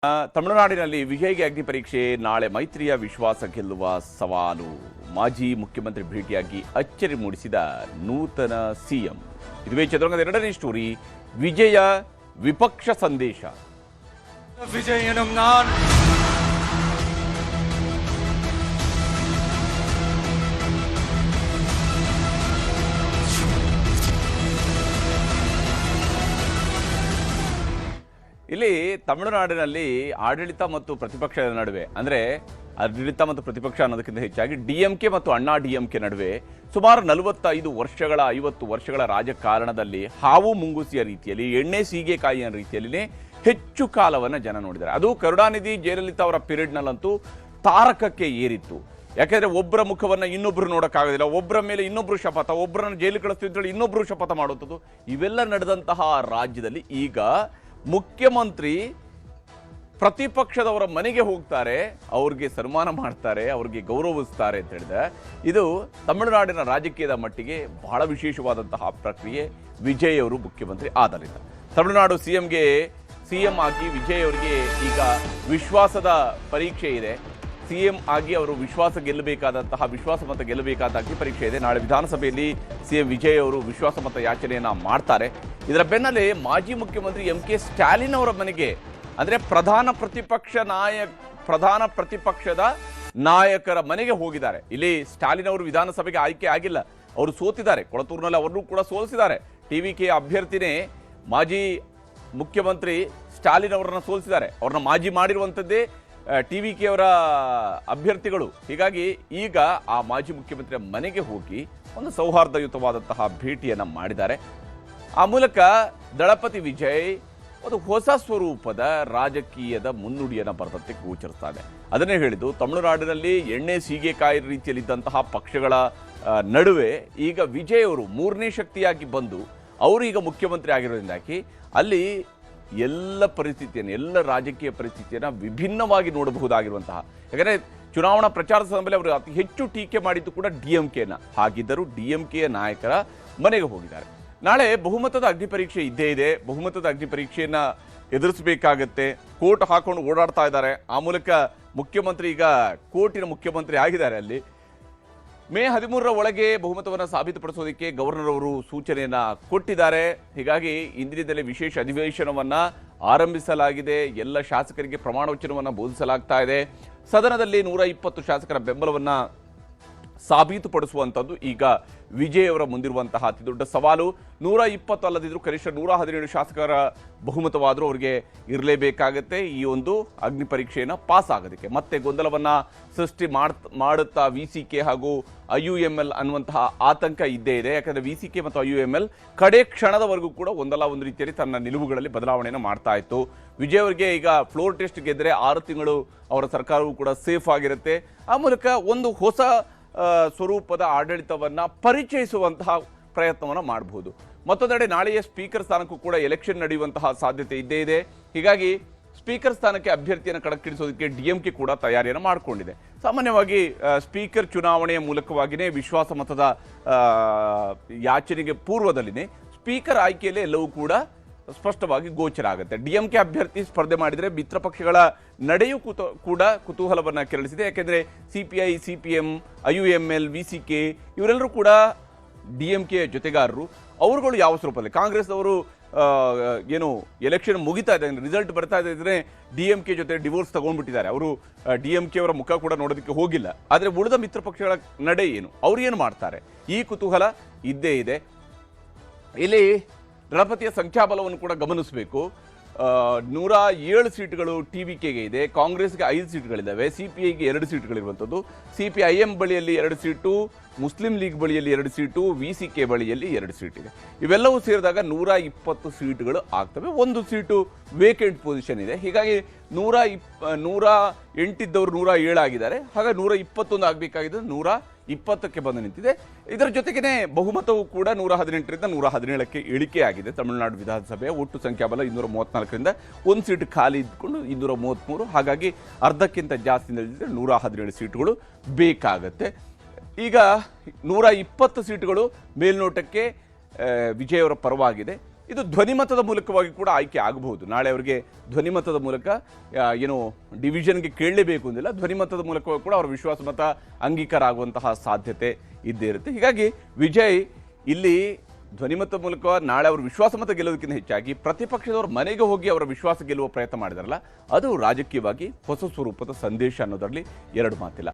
ತಮಿಳುನಾಡಿನಲ್ಲಿ ವಿಜಯ್ಗೆ ಅಗ್ನಿ ಪರೀಕ್ಷೆ ನಾಳೆ ಮೈತ್ರಿಯ ವಿಶ್ವಾಸ ಗೆಲ್ಲುವ ಸವಾಲು. ಮಾಜಿ ಮುಖ್ಯಮಂತ್ರಿ ಭೇಟಿಯಾಗಿ ಅಚ್ಚರಿ ಮೂಡಿಸಿದ ನೂತನ ಸಿಎಂ. ಇದುವೇ ಚದುರಂಗದ ಎರಡನೇ ಸ್ಟೋರಿ, ವಿಜಯ ವಿಪಕ್ಷ ಸಂದೇಶ. ವಿಜಯனும் நான் ಇಲ್ಲಿ ತಮಿಳುನಾಡಿನಲ್ಲಿ ಆಡಳಿತ ಮತ್ತು ಪ್ರತಿಪಕ್ಷದ ನಡುವೆ, ಅಂದರೆ ಆಡಳಿತ ಮತ್ತು ಪ್ರತಿಪಕ್ಷ ಅನ್ನೋದಕ್ಕಿಂತ ಹೆಚ್ಚಾಗಿ ಡಿಎಂಕೆ ಮತ್ತು ಅಣ್ಣಾ ಡಿಎಂಕೆ ನಡುವೆ ಸುಮಾರು 50 ವರ್ಷಗಳ ರಾಜಕಾರಣದಲ್ಲಿ ಹಾವು ಮುಂಗುಸಿಯ ರೀತಿಯಲ್ಲಿ, ಎಣ್ಣೆ ಸೀಗೆಕಾಯಿಯ ರೀತಿಯಲ್ಲಿನೇ ಹೆಚ್ಚು ಕಾಲವನ್ನು ಜನ ನೋಡಿದ್ದಾರೆ. ಅದು ಕರುಣಾನಿಧಿ ಜಯಲಲಿತಾ ಅವರ ಪೀರಿಯಡ್ನಲ್ಲಂತೂ ತಾರಕಕ್ಕೆ ಏರಿತ್ತು. ಯಾಕೆಂದರೆ ಒಬ್ಬರ ಮುಖವನ್ನು ಇನ್ನೊಬ್ಬರು ನೋಡೋಕ್ಕಾಗೋದಿಲ್ಲ, ಒಬ್ಬರ ಮೇಲೆ ಇನ್ನೊಬ್ಬರು ಶಪಥ, ಒಬ್ಬರನ್ನು ಜೈಲು ಕಳಿಸ್ತಿದ್ರಲ್ಲಿ ಇನ್ನೊಬ್ಬರು ಶಪಥ ಮಾಡುವಂಥದ್ದು, ಇವೆಲ್ಲ ನಡೆದಂತಹ ರಾಜ್ಯದಲ್ಲಿ ಈಗ ಮುಖ್ಯಮಂತ್ರಿ ಪ್ರತಿಪಕ್ಷದವರ ಮನೆಗೆ ಹೋಗ್ತಾರೆ, ಅವ್ರಿಗೆ ಸನ್ಮಾನ ಮಾಡ್ತಾರೆ, ಅವ್ರಿಗೆ ಗೌರವಿಸ್ತಾರೆ ಅಂತ ಹೇಳಿದ್ರೆ ಇದು ತಮಿಳುನಾಡಿನ ರಾಜಕೀಯದ ಮಟ್ಟಿಗೆ ಬಹಳ ವಿಶೇಷವಾದಂತಹ ಪ್ರಕ್ರಿಯೆ. ವಿಜಯ್ ಅವರು ಮುಖ್ಯಮಂತ್ರಿ ಆದ್ದರಿಂದ ತಮಿಳುನಾಡು ಸಿಎಂ ಆಗಿ ವಿಜಯ್ ಅವರಿಗೆ ಈಗ ವಿಶ್ವಾಸದ ಪರೀಕ್ಷೆ ಇದೆ. ಸಿಎಂ ಆಗಿ ಅವರು ವಿಶ್ವಾಸ ಮತ ಗೆಲ್ಲಬೇಕಾದ ಅಗ್ನಿ ಪರೀಕ್ಷೆ ಇದೆ. ನಾಳೆ ವಿಧಾನಸಭೆಯಲ್ಲಿ ಸಿಎಂ ವಿಜಯ್ ಅವರು ವಿಶ್ವಾಸ ಮತ ಯಾಚನೆಯನ್ನ ಮಾಡ್ತಾರೆ. ಇದರ ಬೆನ್ನಲ್ಲೇ ಮಾಜಿ ಮುಖ್ಯಮಂತ್ರಿ MK ಸ್ಟಾಲಿನ್ ಅವರ ಮನೆಗೆ, ಅಂದ್ರೆ ಪ್ರಧಾನ ಪ್ರತಿಪಕ್ಷದ ನಾಯಕರ ಮನೆಗೆ ಹೋಗಿದ್ದಾರೆ. ಇಲ್ಲಿ ಸ್ಟಾಲಿನ್ ಅವರು ವಿಧಾನಸಭೆಗೆ ಆಯ್ಕೆ ಆಗಿಲ್ಲ, ಅವರು ಸೋತಿದ್ದಾರೆ. ಕೊಳತೂರಿನಲ್ಲಿ ಅವರನ್ನು ಕೂಡ ಸೋಲಿಸಿದ್ದಾರೆ. TVK ಅಭ್ಯರ್ಥಿನೇ ಮಾಜಿ ಮುಖ್ಯಮಂತ್ರಿ ಸ್ಟಾಲಿನ್ ಅವರನ್ನ ಸೋಲಿಸಿದ್ದಾರೆ. ಅವ್ರನ್ನ ಮಾಜಿ ಮಾಡಿರುವಂಥದ್ದೇ TVK ಅವರ ಅಭ್ಯರ್ಥಿಗಳು. ಹೀಗಾಗಿ ಈಗ ಆ ಮಾಜಿ ಮುಖ್ಯಮಂತ್ರಿಯ ಮನೆಗೆ ಹೋಗಿ ಒಂದು ಸೌಹಾರ್ದಯುತವಾದಂತಹ ಭೇಟಿಯನ್ನು ಮಾಡಿದ್ದಾರೆ. ಆ ಮೂಲಕ ದಳಪತಿ ವಿಜಯ್ ಒಂದು ಹೊಸ ಸ್ವರೂಪದ ರಾಜಕೀಯದ ಮುನ್ನುಡಿಯನ್ನು ಬರೆದಂತೆ ಗೋಚರಿಸ್ತಾರೆ. ಅದನ್ನೇ ಹೇಳಿದ್ದು, ತಮಿಳುನಾಡಿನಲ್ಲಿ ಎಣ್ಣೆ ಸೀಗೆಕಾಯಿ ರೀತಿಯಲ್ಲಿದ್ದಂತಹ ಪಕ್ಷಗಳ ನಡುವೆ ಈಗ ವಿಜಯ್ ಅವರು ಮೂರನೇ ಶಕ್ತಿಯಾಗಿ ಬಂದು ಅವರು ಈಗ ಮುಖ್ಯಮಂತ್ರಿ ಆಗಿರೋದ್ರಿಂದಾಗಿ ಅಲ್ಲಿ ಎಲ್ಲ ರಾಜಕೀಯ ಪರಿಸ್ಥಿತಿಯನ್ನು ವಿಭಿನ್ನವಾಗಿ ನೋಡಬಹುದಾಗಿರುವಂತಹ, ಯಾಕಂದರೆ ಚುನಾವಣಾ ಪ್ರಚಾರದ ಸಮಯದಲ್ಲಿ ಅವರು ಅತಿ ಹೆಚ್ಚು ಟೀಕೆ ಮಾಡಿದ್ದು ಕೂಡ DMKನ. ಹಾಗಿದ್ದರೂ DMKಯ ನಾಯಕರ ಮನೆಗೆ ಹೋಗಿದ್ದಾರೆ. ನಾಳೆ ಬಹುಮತದ ಅಗ್ನಿ ಪರೀಕ್ಷೆ ಇದ್ದೇ ಇದೆ. ಬಹುಮತದ ಅಗ್ನಿ ಪರೀಕ್ಷೆಯನ್ನು ಎದುರಿಸಬೇಕಾಗತ್ತೆ. ಕೋಟ್ ಹಾಕೊಂಡು ಓಡಾಡ್ತಾ ಇದ್ದಾರೆ. ಆ ಮೂಲಕ ಮುಖ್ಯಮಂತ್ರಿ ಈಗ ಕೋರ್ಟಿನ ಮುಖ್ಯಮಂತ್ರಿ ಆಗಿದ್ದಾರೆ. ಅಲ್ಲಿ ಮೇ 13ರ ಒಳಗೆ ಬಹುಮತವನ್ನು ಸಾಬೀತುಪಡಿಸೋದಕ್ಕೆ ಗವರ್ನರ್ ಅವರು ಸೂಚನೆಯನ್ನ ಕೊಟ್ಟಿದ್ದಾರೆ. ಹೀಗಾಗಿ ಇಂದಿನಿಂದಲೇ ವಿಶೇಷ ಅಧಿವೇಶನವನ್ನ ಆರಂಭಿಸಲಾಗಿದೆ. ಎಲ್ಲ ಶಾಸಕರಿಗೆ ಪ್ರಮಾಣ ವಚನವನ್ನು ಬೋಧಿಸಲಾಗ್ತಾ ಇದೆ. ಸದನದಲ್ಲಿ 120 ಶಾಸಕರ ಬೆಂಬಲವನ್ನ ಸಾಬೀತುಪಡಿಸುವಂಥದ್ದು ಈಗ ವಿಜಯ್ ಅವರ ಮುಂದಿರುವಂತಹ ಅತಿ ದೊಡ್ಡ ಸವಾಲು. 120 ಅಲ್ಲದಿದ್ರೂ ಕನಿಷ್ಠ 117 ಶಾಸಕರ ಬಹುಮತವಾದರೂ ಅವರಿಗೆ ಇರಲೇಬೇಕಾಗತ್ತೆ ಈ ಒಂದು ಅಗ್ನಿ ಪರೀಕ್ಷೆಯನ್ನು ಪಾಸ್ ಆಗೋದಕ್ಕೆ. ಮತ್ತೆ ಗೊಂದಲವನ್ನು ಸೃಷ್ಟಿ ಮಾಡುತ್ತಾ VCK ಹಾಗೂ IUML ಅನ್ನುವಂತಹ ಆತಂಕ ಇದ್ದೇ ಇದೆ. ಯಾಕಂದರೆ VCK ಮತ್ತು IUML ಕಡೆ ಕ್ಷಣದವರೆಗೂ ಕೂಡ ಒಂದಲ್ಲ ಒಂದು ರೀತಿಯಲ್ಲಿ ತನ್ನ ನಿಲುವುಗಳಲ್ಲಿ ಬದಲಾವಣೆಯನ್ನು ಮಾಡ್ತಾ ಇತ್ತು. ವಿಜಯ್ ಅವರಿಗೆ ಈಗ ಫ್ಲೋರ್ ಟೆಸ್ಟ್ ಗೆದ್ದರೆ 6 ತಿಂಗಳು ಅವರ ಸರ್ಕಾರವೂ ಕೂಡ ಸೇಫ್ ಆಗಿರುತ್ತೆ. ಆ ಮೂಲಕ ಒಂದು ಹೊಸ ಸ್ವರೂಪದ ಆಡಳಿತವನ್ನು ಪರಿಚಯಿಸುವಂತಹ ಪ್ರಯತ್ನವನ್ನು ಮಾಡಬಹುದು. ಮತ್ತೊಂದೆಡೆ ನಾಳೆಯ ಸ್ಪೀಕರ್ ಸ್ಥಾನಕ್ಕೂ ಕೂಡ ಎಲೆಕ್ಷನ್ ನಡೆಯುವಂತಹ ಸಾಧ್ಯತೆ ಇದ್ದೇ ಇದೆ. ಹೀಗಾಗಿ ಸ್ಪೀಕರ್ ಸ್ಥಾನಕ್ಕೆ ಅಭ್ಯರ್ಥಿಯನ್ನು ಕಣಕ್ಕಿಳಿಸೋದಕ್ಕೆ DMK ಕೂಡ ತಯಾರಿಯನ್ನು ಮಾಡಿಕೊಂಡಿದೆ. ಸಾಮಾನ್ಯವಾಗಿ ಸ್ಪೀಕರ್ ಚುನಾವಣೆಯ ಮೂಲಕವಾಗಿಯೇ ವಿಶ್ವಾಸ ಮತದ ಯಾಚನೆಗೆ ಪೂರ್ವದಲ್ಲಿನೇ ಸ್ಪೀಕರ್ ಆಯ್ಕೆಯಲ್ಲೇ ಎಲ್ಲವೂ ಕೂಡ ಸ್ಪಷ್ಟವಾಗಿ ಗೋಚರ ಆಗುತ್ತೆ. DMK ಅಭ್ಯರ್ಥಿ ಸ್ಪರ್ಧೆ ಮಾಡಿದರೆ ಮಿತ್ರ ಪಕ್ಷಗಳ ನಡೆಯೂ ಕೂಡ ಕುತೂಹಲವನ್ನು ಕೆರಳಿಸಿದೆ. ಯಾಕೆಂದರೆ CPI, CPM, IUML, VCK ಇವರೆಲ್ಲರೂ ಕೂಡ DMK ಜೊತೆಗಾರರು. ಅವರುಗಳು ಯಾವ ಸ್ವರೂಪದಲ್ಲಿ, ಕಾಂಗ್ರೆಸ್ ಅವರು ಏನು ಎಲೆಕ್ಷನ್ ಮುಗಿತಾ ಇದೆ, ರಿಸಲ್ಟ್ ಬರ್ತಾ ಇದ್ರೆ DMK ಜೊತೆ ಡಿವೋರ್ಸ್ ತಗೊಂಡ್ಬಿಟ್ಟಿದ್ದಾರೆ. ಅವರು DMK ಅವರ ಮುಖ ಕೂಡ ನೋಡೋದಕ್ಕೆ ಹೋಗಿಲ್ಲ. ಆದರೆ ಉಳಿದ ಮಿತ್ರ ಪಕ್ಷಗಳ ನಡೆ ಏನು, ಅವ್ರು ಏನು ಮಾಡ್ತಾರೆ, ಈ ಕುತೂಹಲ ಇದ್ದೇ ಇದೆ. ಇಲ್ಲಿ ದಳಪತಿಯ ಸಂಖ್ಯಾಬಲವನ್ನು ಕೂಡ ಗಮನಿಸಬೇಕು. 107 ಸೀಟ್ಗಳು TVKಗೆ ಇದೆ, ಕಾಂಗ್ರೆಸ್ಗೆ 5 ಸೀಟ್ಗಳಿದ್ದಾವೆ, CPIಗೆ 2 ಸೀಟ್ಗಳಿರುವಂಥದ್ದು, CPIM ಬಳಿಯಲ್ಲಿ 2 ಸೀಟು, ಮುಸ್ಲಿಂ ಲೀಗ್ ಬಳಿಯಲ್ಲಿ 2 ಸೀಟು, VCK ಬಳಿಯಲ್ಲಿ 2 ಸೀಟ್ ಇದೆ. ಇವೆಲ್ಲವೂ ಸೇರಿದಾಗ 120 ಸೀಟ್ಗಳು ಆಗ್ತವೆ. 1 ಸೀಟು ವೇಕೆಂಟ್ ಪೊಸಿಷನ್ ಇದೆ. ಹೀಗಾಗಿ 108 ಇದ್ದವರು 107 ಆಗಿದ್ದಾರೆ. ಹಾಗಾಗಿ 121 ಆಗಬೇಕಾಗಿದ್ದು 120ಕ್ಕೆ ಬಂದು ನಿಂತಿದೆ. ಇದರ ಜೊತೆಗೇ ಬಹುಮತವು ಕೂಡ 118ರಿಂದ 117ಕ್ಕೆ ಇಳಿಕೆ ಆಗಿದೆ. ತಮಿಳುನಾಡು ವಿಧಾನಸಭೆಯ ಒಟ್ಟು ಸಂಖ್ಯಾಬಲ 234ರಿಂದ 1 ಸೀಟ್ ಖಾಲಿ ಇದ್ಕೊಂಡು 233. ಹಾಗಾಗಿ ಅರ್ಧಕ್ಕಿಂತ ಜಾಸ್ತಿ ನಿಲ್ಲಿಸಿದ್ರೆ 117 ಸೀಟುಗಳು ಬೇಕಾಗತ್ತೆ. ಈಗ 120 ಸೀಟುಗಳು ಮೇಲ್ನೋಟಕ್ಕೆ ವಿಜಯ್ ಅವರ ಪರವಾಗಿದೆ. ಇದು ಧ್ವನಿಮತದ ಮೂಲಕವಾಗಿ ಕೂಡ ಆಯ್ಕೆ ಆಗಬಹುದು. ನಾಳೆ ಅವರಿಗೆ ಧ್ವನಿಮತದ ಮೂಲಕ ಏನು ಡಿವಿಷನ್ಗೆ ಕೇಳಲೇಬೇಕು ಅಂದಿಲ್ಲ, ಧ್ವನಿಮತದ ಮೂಲಕವಾಗಿ ಕೂಡ ಅವರ ವಿಶ್ವಾಸಮತ ಅಂಗೀಕಾರ ಆಗುವಂತಹ ಸಾಧ್ಯತೆ ಇದ್ದೇ ಇರುತ್ತೆ. ಹೀಗಾಗಿ ವಿಜಯ್ ಇಲ್ಲಿ ಧ್ವನಿಮತ ಮೂಲಕ ನಾಳೆ ಅವರು ವಿಶ್ವಾಸಮತ ಗೆಲ್ಲೋದಕ್ಕಿಂತ ಹೆಚ್ಚಾಗಿ ಪ್ರತಿಪಕ್ಷದವ್ರ ಮನೆಗೆ ಹೋಗಿ ಅವರ ವಿಶ್ವಾಸ ಗೆಲ್ಲುವ ಪ್ರಯತ್ನ ಮಾಡಿದಾರಲ್ಲ, ಅದು ರಾಜಕೀಯವಾಗಿ ಹೊಸ ಸ್ವರೂಪದ ಸಂದೇಶ ಅನ್ನೋದರಲ್ಲಿ ಎರಡು ಮಾತಿಲ್ಲ.